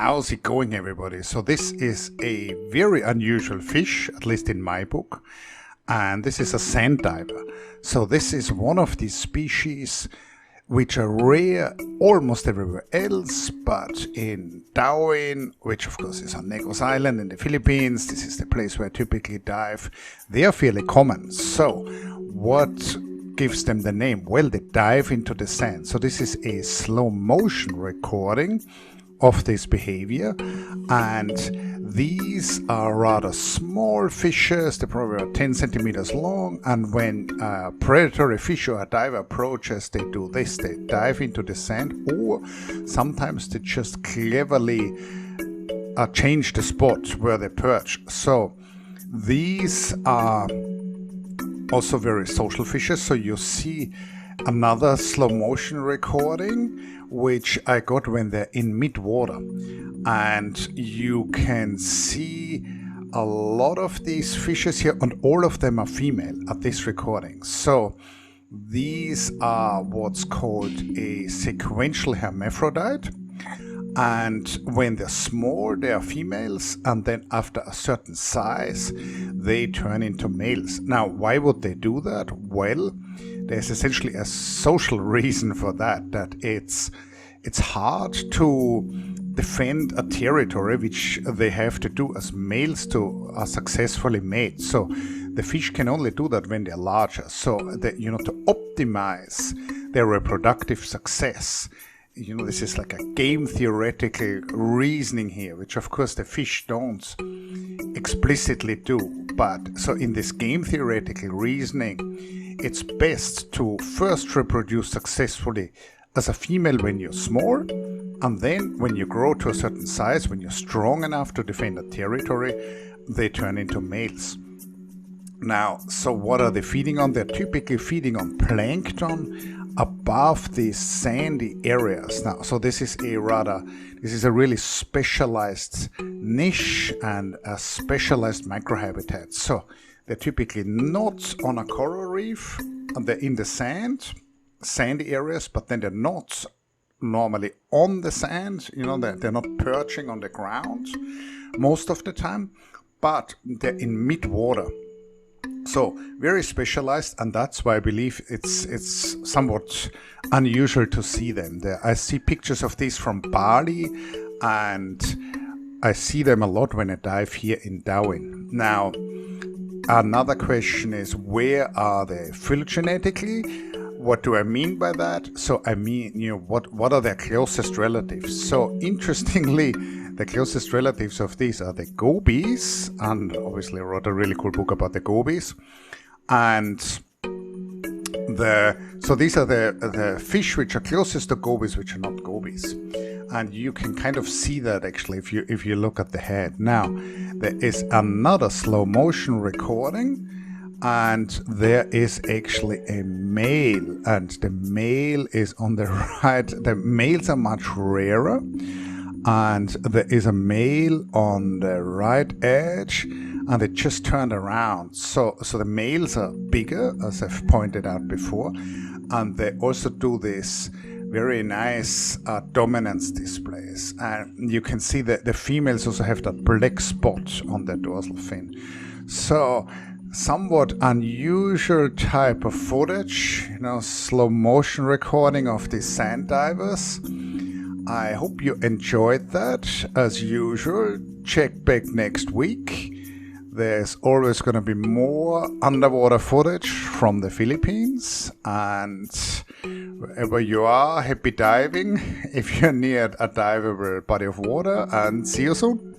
How's it going, everybody? So this is a very unusual fish, at least in my book, and this is a sand diver. So this is one of these species which are rare almost everywhere else, but in Darwin, which of course is on Negros Island in the Philippines, this is the place where I typically dive, they are fairly common. So what gives them the name? Well, they dive into the sand. So this is a slow motion recording of this behavior, and these are rather small fishes. They're probably about 10 centimeters long, and when a predatory fish or a diver approaches, they do this: they dive into the sand, or sometimes they just cleverly change the spot where they perch. So these are also very social fishes. So you see another slow motion recording which I got when they're in mid-water, and you can see a lot of these fishes here, and all of them are female at this recording. So these are what's called a sequential hermaphrodite, and when they're small they are females, and then after a certain size they turn into males. Now, why would they do that? Well, there's essentially a social reason for that, it's hard to defend a territory which they have to do as males to successfully mate. So the fish can only do that when they're larger. So that, to optimize their reproductive success, this is like a game theoretical reasoning here, which of course the fish don't explicitly do. But so in this game theoretical reasoning, it's best to first reproduce successfully as a female when you're small, and then when you grow to a certain size, when you're strong enough to defend a territory, they turn into males. Now, so what are they feeding on? They're typically feeding on plankton above these sandy areas. Now, so this is a really specialized niche and a specialized microhabitat. So they're typically not on a coral reef, and they're in the sandy areas, but then they're not normally on the sand. They're not perching on the ground most of the time, but they're in mid-water. So very specialized, and that's why I believe it's somewhat unusual to see them there. I see pictures of these from Bali, and I see them a lot when I dive here in Darwin. Now, another question is, where are they phylogenetically? What do I mean by that? So I mean, what are their closest relatives? So interestingly, the closest relatives of these are the gobies, and obviously I wrote a really cool book about the gobies. And so these are the fish which are closest to gobies, which are not gobies. And you can kind of see that actually if you look at the head. Now, there is another slow motion recording, and there is actually a male, and the male is on the right. The males are much rarer, and there is a male on the right edge, and it just turned around. So the males are bigger, as I've pointed out before, and they also do this very nice dominance displays. And you can see that the females also have that black spot on their dorsal fin. So somewhat unusual type of footage, slow motion recording of these sand divers. I hope you enjoyed that. As usual, check back next week. There's always going to be more underwater footage from the Philippines, and wherever you are, happy diving if you're near a diveable body of water, and see you soon.